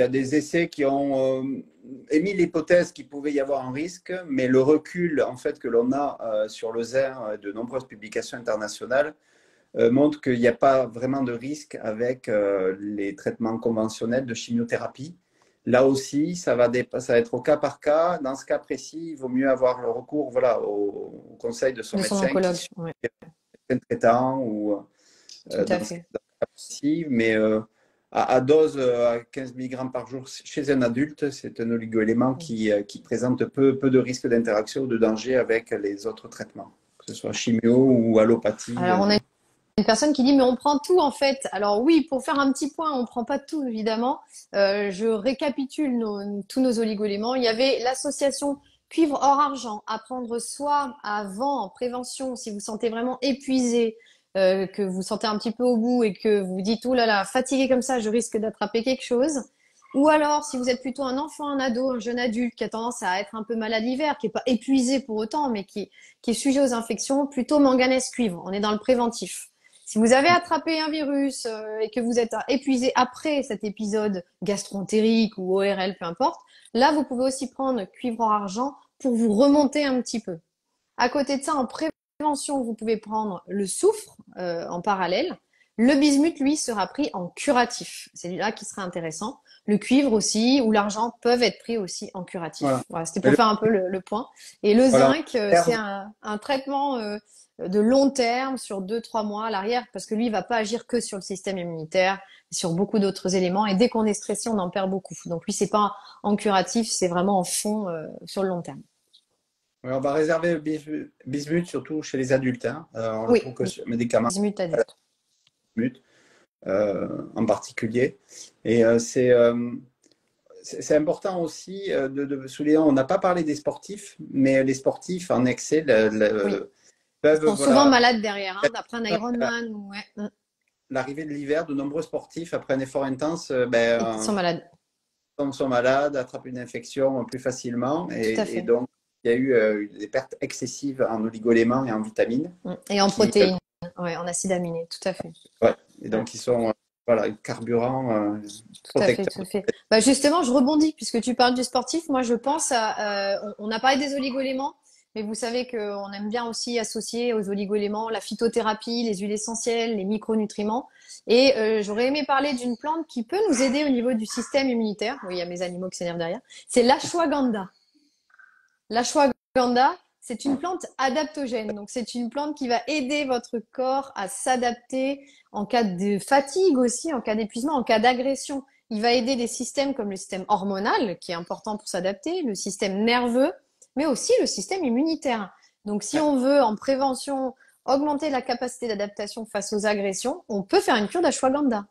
a des essais qui ont émis l'hypothèse qu'il pouvait y avoir un risque, mais le recul en fait que l'on a sur le ZER, de nombreuses publications internationales, montre qu'il n'y a pas vraiment de risque avec les traitements conventionnels de chimiothérapie. Là aussi, ça va être au cas par cas. Dans ce cas précis, il vaut mieux avoir le recours, voilà, au conseil de son De son médecin qui oncologue, suit oui, un traitant ou tout à dans ce fait. cas précis, mais à dose à 15 mg par jour chez un adulte, c'est un oligoélément qui présente peu de risque d'interaction ou de danger avec les autres traitements, que ce soit chimio ou allopathie. Alors, on a une personne qui dit, mais on prend tout en fait. Alors oui, pour faire un petit point, on prend pas tout évidemment. Je récapitule tous nos oligoéléments. Il y avait l'association cuivre or argent à prendre soit avant en prévention si vous sentez vraiment épuisé, que vous sentez un petit peu au bout et que vous vous dites, oh là là, fatigué comme ça, je risque d'attraper quelque chose. Ou alors, si vous êtes plutôt un enfant, un ado, un jeune adulte qui a tendance à être un peu malade l'hiver, qui est pas épuisé pour autant, mais qui est sujet aux infections, plutôt manganèse cuivre. On est dans le préventif. Si vous avez attrapé un virus et que vous êtes épuisé après cet épisode gastro-entérique ou ORL, peu importe, là, vous pouvez aussi prendre cuivre en argent pour vous remonter un petit peu. À côté de ça, en prévention, vous pouvez prendre le soufre en parallèle. Le bismuth, lui, sera pris en curatif. C'est là qui sera intéressant. Le cuivre aussi ou l'argent peuvent être pris aussi en Voilà. curatif. Voilà, c'était Mais pour faire un peu le point. Et le voilà, zinc, c'est un traitement de long terme sur 2, 3 mois à l'arrière parce que lui, il va pas agir que sur le système immunitaire, sur beaucoup d'autres éléments. Et dès qu'on est stressé, on en perd beaucoup. Donc lui, c'est pas en curatif, c'est vraiment en fond sur le long terme. on va réserver le bismuth surtout chez les adultes. Hein. On le Oui, trouve que sur les médicaments, bismuth adulte. bismuth, en particulier. Et c'est important aussi de souligner, on n'a pas parlé des sportifs, mais les sportifs en excès Oui. Ils peuvent, sont souvent voilà, malades derrière, hein, d'après un Ironman. Ouais. l'arrivée de l'hiver, de nombreux sportifs, après un effort intense, Ils sont malades. sont malades, attrapent une infection plus facilement, Tout à et fait. donc il y a eu des pertes excessives en oligoéléments et en vitamines, Et en qui, protéines. Ouais, en acides aminés. Tout à fait. ouais, et Mm. donc ils sont voilà, carburant Tout à fait, protecteur. tout à fait. Bah justement, je rebondis puisque tu parles du sportif. Moi, je pense à. On a parlé des oligoéléments, mais vous savez qu'on aime bien aussi associer aux oligoéléments la phytothérapie, les huiles essentielles, les micronutriments. Et j'aurais aimé parler d'une plante qui peut nous aider au niveau du système immunitaire. Oui, il y a mes animaux qui s'énervent derrière. C'est l'ashwagandha. L'ashwagandha, c'est une plante adaptogène. Donc, c'est une plante qui va aider votre corps à s'adapter en cas de fatigue aussi, en cas d'épuisement, en cas d'agression. Il va aider des systèmes comme le système hormonal, qui est important pour s'adapter, le système nerveux, mais aussi le système immunitaire. Donc, si on veut, en prévention, augmenter la capacité d'adaptation face aux agressions, on peut faire une cure d'ashwagandha.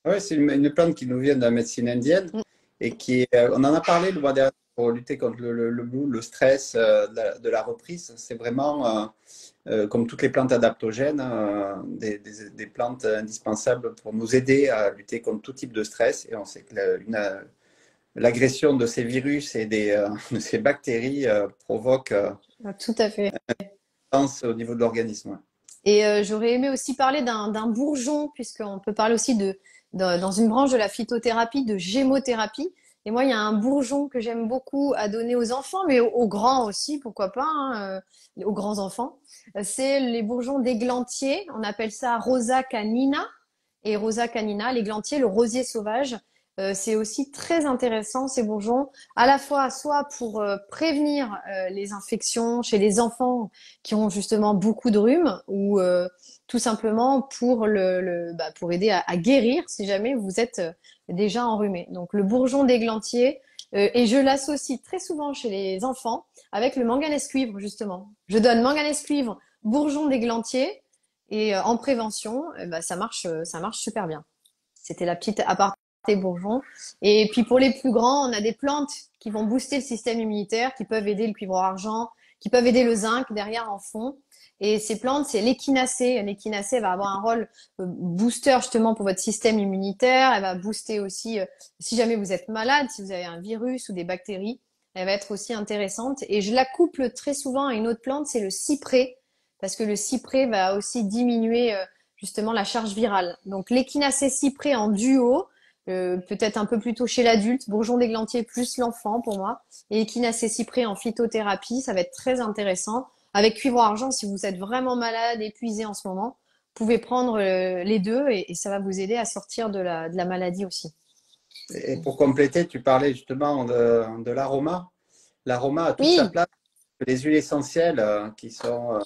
Ouais, c'est une plante qui nous vient de la médecine indienne Mm. et on en a parlé le mois dernier pour lutter contre le blues, le stress de la reprise. C'est vraiment, comme toutes les plantes adaptogènes, des plantes indispensables pour nous aider à lutter contre tout type de stress. Et on sait que l'agression de ces virus et de ces bactéries provoque Tout à fait. danse au niveau de l'organisme. Et j'aurais aimé aussi parler d'un bourgeon, puisqu'on peut parler aussi dans une branche de la phytothérapie, de gémothérapie. Et moi, il y a un bourgeon que j'aime beaucoup à donner aux enfants, mais aux grands aussi, pourquoi pas, hein, aux grands enfants. C'est les bourgeons d'églantier. On appelle ça Rosa canina. Et Rosa canina, l'églantier, le rosier sauvage. C'est aussi très intéressant, ces bourgeons, à la fois soit pour prévenir les infections chez les enfants qui ont justement beaucoup de rhume ou tout simplement pour pour aider à guérir si jamais vous êtes déjà enrhumé. Donc le bourgeon d'églantier et je l'associe très souvent chez les enfants avec le manganèse cuivre justement. Je donne manganèse cuivre, bourgeon d'églantier et en prévention, ça marche super bien. C'était la petite aparté bourgeon. Et puis pour les plus grands, on a des plantes qui vont booster le système immunitaire, qui peuvent aider le cuivre argent, qui peuvent aider le zinc derrière en fond. Et ces plantes, c'est l'échinacée. L'échinacée va avoir un rôle booster justement pour votre système immunitaire. Elle va booster aussi, si jamais vous êtes malade, si vous avez un virus ou des bactéries, elle va être aussi intéressante. Et je la couple très souvent à une autre plante, c'est le cyprès, parce que le cyprès va aussi diminuer justement la charge virale. Donc l'échinacée cyprès en duo, peut-être un peu plus tôt chez l'adulte, bourgeon d'églantier plus l'enfant pour moi, et échinacée cyprès en phytothérapie, ça va être très intéressant. Avec cuivre argent, si vous êtes vraiment malade, épuisé en ce moment, vous pouvez prendre les deux et ça va vous aider à sortir de la maladie aussi. Et pour compléter, tu parlais justement de l'aroma. L'aroma a toute sa Oui, place. Les huiles essentielles qui sont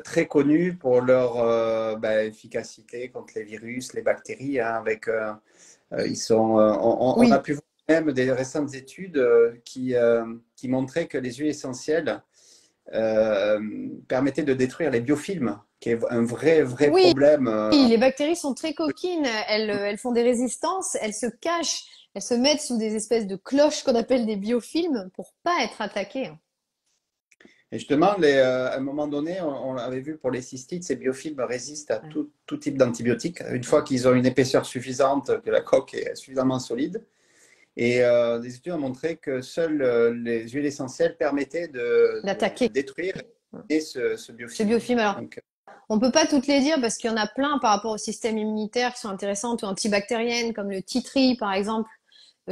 très connues pour leur efficacité contre les virus, les bactéries. Hein, on a oui, pu voir même des récentes études qui montraient que les huiles essentielles permettaient de détruire les biofilms, qui est un vrai oui. problème. Les bactéries sont très coquines, elles font des résistances, elles se cachent, elles se mettent sous des espèces de cloches qu'on appelle des biofilms pour pas être attaquées. Et justement, à un moment donné, on avait vu pour les cystites, ces biofilms résistent à tout type d'antibiotiques, une fois qu'ils ont une épaisseur suffisante, que la coque est suffisamment solide. Et des études ont montré que seules les huiles essentielles permettaient de D'attaquer détruire ce ce biofilm. biofilm. Alors, Donc, on peut pas toutes les dire parce qu'il y en a plein par rapport au système immunitaire qui sont intéressantes ou antibactériennes, comme le tea tree, par exemple,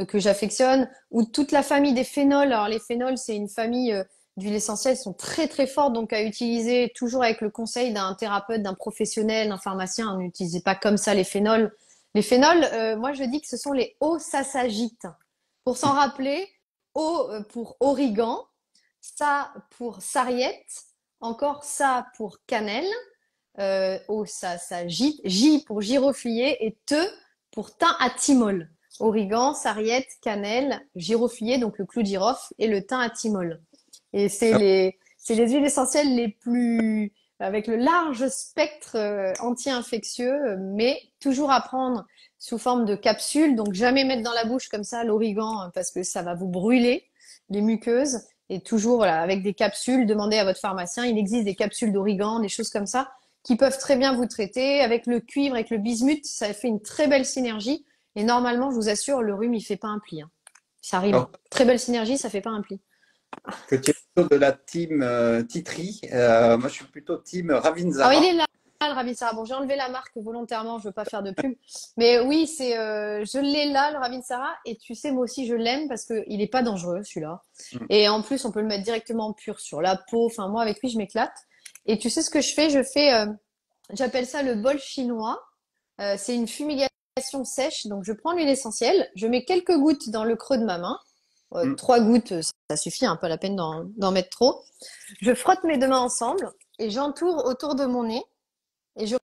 que j'affectionne, ou toute la famille des phénols. Alors, les phénols, c'est une famille d'huiles essentielles, sont très très fortes, donc à utiliser toujours avec le conseil d'un thérapeute, d'un professionnel, d'un pharmacien. N'utilisez pas comme ça les phénols. Les phénols, moi je dis que ce sont les O-sasagites. Pour s'en rappeler, O pour origan, sa pour sarriette, encore ça pour cannelle, O ça J, J pour giroflier et T pour thym à thymol. Origan, sarriette, cannelle, giroflier, donc le clou de girofle, et le thym à thymol. Et c'est les huiles essentielles les plus, avec le large spectre anti-infectieux, mais toujours à prendre sous forme de capsule. Donc jamais mettre dans la bouche comme ça l'origan parce que ça va vous brûler les muqueuses. Et toujours voilà, avec des capsules, demandez à votre pharmacien. Il existe des capsules d'origan, des choses comme ça qui peuvent très bien vous traiter. Avec le cuivre, avec le bismuth, ça fait une très belle synergie. Et normalement, je vous assure, le rhume, il fait pas un pli. Hein. Ça rime. alors Hein. Très belle synergie, ça fait pas un pli. que tu es plutôt de la team Titri, moi je suis plutôt team Alors, il Ravinzara. est là, le Ravinsara. Bon, j'ai enlevé la marque volontairement, je veux pas faire de pub. Mais oui, je l'ai là, le Ravinsara. Et tu sais, moi aussi, je l'aime parce que il est pas dangereux, celui-là. Et en plus, on peut le mettre directement pur sur la peau. Enfin, moi, avec lui, je m'éclate. Et tu sais ce que je fais? J'appelle ça le bol chinois. C'est une fumigation sèche. Donc, je prends l'huile essentielle, je mets quelques gouttes dans le creux de ma main. Mm. 3 gouttes, ça suffit, hein, pas la peine d'en mettre trop. Je frotte mes deux mains ensemble et j'entoure autour de mon nez et je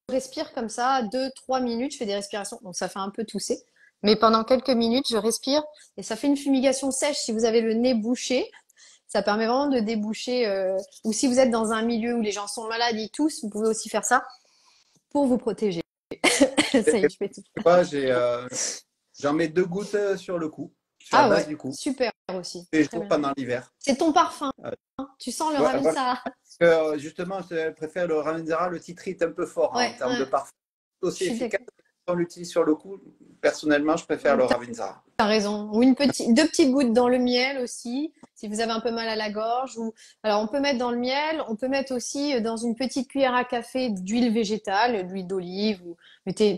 respire comme ça 2, 3 minutes. Je fais des respirations, donc ça fait un peu tousser. Mais pendant quelques minutes, je respire et ça fait une fumigation sèche si vous avez le nez bouché. Ça permet vraiment de déboucher. Ou si vous êtes dans un milieu où les gens sont malades, ils toussent, vous pouvez aussi faire ça pour vous protéger. Ça y est, je fais tout. Moi, j'en mets 2 gouttes sur le cou, sur la Ah base ouais, du cou, super aussi. tous les Très jours bien. pendant l'hiver. C'est ton parfum. Euh, Tu sens le ouais, voilà. Ravensara. Justement, je préfère le Ravensara, le titre est un peu fort hein, Ouais, en termes de ouais, parfum. je Aussi suis efficace d'accord. on l'utilise sur le cou. Personnellement, je préfère le Ravensara. T'as raison. Ou deux petites gouttes dans le miel aussi, si vous avez un peu mal à la gorge. Alors, on peut mettre dans le miel, on peut mettre aussi dans une petite cuillère à café d'huile végétale, d'huile d'olive,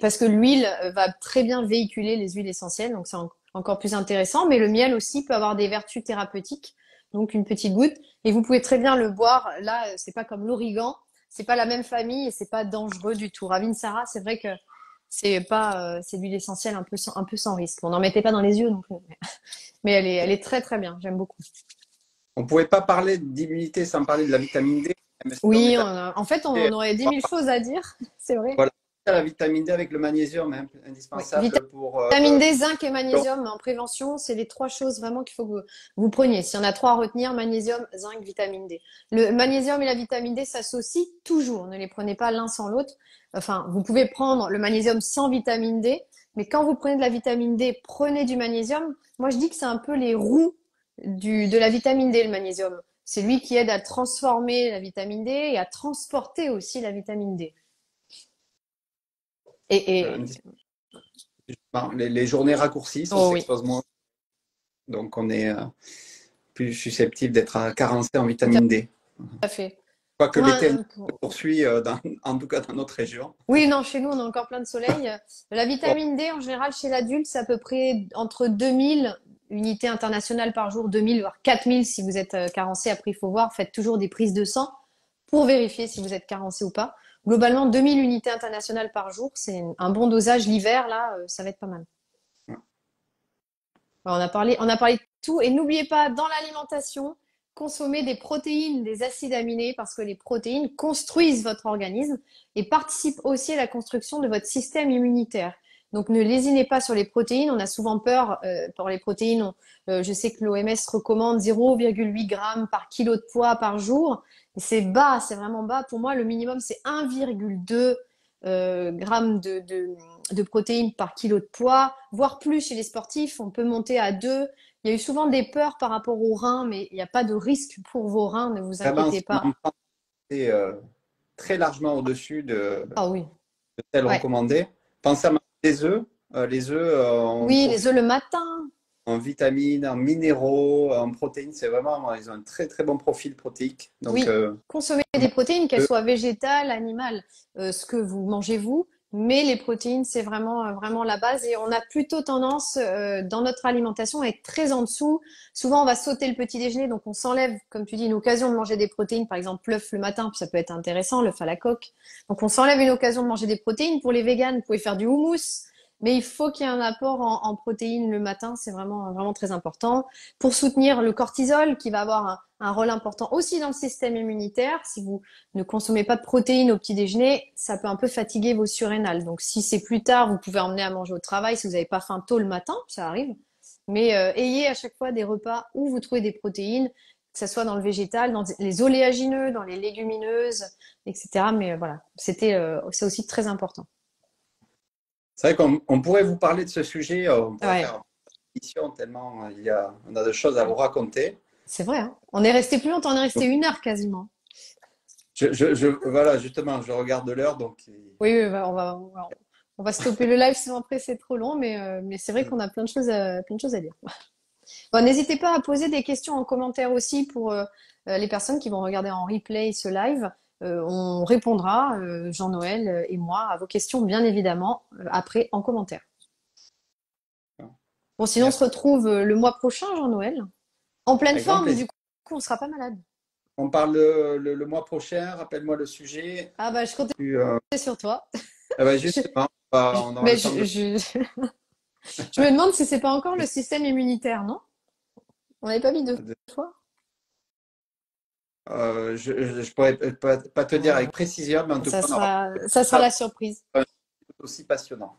parce que l'huile va très bien véhiculer les huiles essentielles, donc c'est encore plus intéressant. Mais le miel aussi peut avoir des vertus thérapeutiques, donc une petite goutte. Et vous pouvez très bien le boire. Là, c'est pas comme l'origan, c'est pas la même famille et c'est pas dangereux du tout. Ravinsara, c'est vrai que c'est l'huile essentielle un peu sans risque. On n'en mettait pas dans les yeux non plus. Mais elle est très très bien. J'aime beaucoup. On ne pouvait pas parler d'immunité sans parler de la vitamine D. Mais si on Oui, est en fait, on aurait 10 000 choses à dire. C'est vrai. voilà, la vitamine D avec le magnésium, hein, Oui. indispensable pour. Vitamine D, zinc et magnésium en prévention, c'est les 3 choses vraiment qu'il faut que vous preniez. S'il y en a 3 à retenir, magnésium, zinc, vitamine D. Le magnésium et la vitamine D s'associent toujours. Ne les prenez pas l'un sans l'autre. Enfin, vous pouvez prendre le magnésium sans vitamine D, mais quand vous prenez de la vitamine D, prenez du magnésium. Moi, je dis que c'est un peu les roues de la vitamine D, le magnésium. C'est lui qui aide à transformer la vitamine D et à transporter aussi la vitamine D. Et... Les journées raccourcissent, on Oh oui, s'expose moins, donc on est plus susceptible d'être carencé en tout vitamine D. à fait. Quoique Pour l'été un, se poursuit, en tout cas dans notre région. Oui, non, chez nous, on a encore plein de soleil. La vitamine D, en général, chez l'adulte, c'est à peu près entre 2000 unités internationales par jour, 2000 voire 4000 si vous êtes carencé. Après, il faut voir, faites toujours des prises de sang pour vérifier si vous êtes carencé ou pas. Globalement, 2000 unités internationales par jour, c'est un bon dosage. L'hiver, là, ça va être pas mal. On a parlé de tout. Et n'oubliez pas, dans l'alimentation, consommer des protéines, des acides aminés, parce que les protéines construisent votre organisme et participent aussi à la construction de votre système immunitaire. Donc ne lésinez pas sur les protéines. On a souvent peur pour les protéines. Je sais que l'OMS recommande 0,8 grammes par kilo de poids par jour. C'est bas, c'est vraiment bas. Pour moi, le minimum, c'est 1,2 grammes de protéines par kilo de poids, voire plus chez les sportifs. On peut monter à 2. Il y a eu souvent des peurs par rapport aux reins, mais il n'y a pas de risque pour vos reins, ne vous Vraiment, inquiétez si on pas. en prend, c'est très largement au-dessus Ah oui, de celles ouais. recommandées. Pensez à manger des œufs. Les œufs Oui, les œufs le matin. en vitamines, en minéraux, en protéines, c'est vraiment, ils ont un très très bon profil protéique. Donc, Oui, consommez des protéines, qu'elles soient végétales, animales, ce que vous mangez vous, mais les protéines, c'est vraiment, vraiment la base et on a plutôt tendance dans notre alimentation à être très en dessous. Souvent, on va sauter le petit déjeuner, donc on s'enlève, comme tu dis, une occasion de manger des protéines, par exemple l'œuf le matin, puis ça peut être intéressant, l'œuf à la coque. Donc on s'enlève une occasion de manger des protéines. Pour les véganes, vous pouvez faire du houmous, mais il faut qu'il y ait un apport en protéines le matin, c'est vraiment, vraiment très important pour soutenir le cortisol qui va avoir un rôle important aussi dans le système immunitaire. Si vous ne consommez pas de protéines au petit déjeuner, ça peut un peu fatiguer vos surrénales. Donc si c'est plus tard, vous pouvez emmener à manger au travail si vous n'avez pas faim tôt le matin, ça arrive. Mais ayez à chaque fois des repas où vous trouvez des protéines, que ce soit dans le végétal, dans les oléagineux, dans les légumineuses, etc. Mais voilà, c'est aussi très important. c'est vrai qu'on pourrait vous parler de ce sujet, on pourrait Ouais, faire une émission tellement on a de choses à vous raconter. c'est vrai, hein. On est resté plus longtemps, on est resté 1 heure quasiment. Voilà, justement, je regarde l'heure, donc Oui, oui, on va stopper le live sinon après c'est trop long, mais c'est vrai qu'on a plein de choses à dire. Bon, n'hésitez pas à poser des questions en commentaire aussi pour les personnes qui vont regarder en replay ce live. On répondra, Jean-Noël et moi, à vos questions, bien évidemment, après en commentaire. Bon, sinon on se merci. retrouve le mois prochain, Jean-Noël, en pleine Avec grand forme, plaisir. du coup, on ne sera pas malade. On parle le mois prochain, rappelle-moi le sujet. Ah bah je comptais Puis, sur toi. Je, justement, on aura mais le temps de. je me demande si c'est pas encore le système immunitaire, non? On n'avait pas mis deux fois? Je pourrais pas te dire avec précision, mais en tout cas, on aura Ça sera la surprise. aussi passionnant.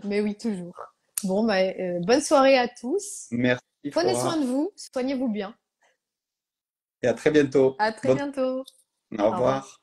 Mais oui, toujours. Bon, bah, bonne soirée à tous. Merci, Prenez soin Flora, de vous, soignez-vous bien. et à très bientôt. À très bientôt. Au Au revoir. revoir.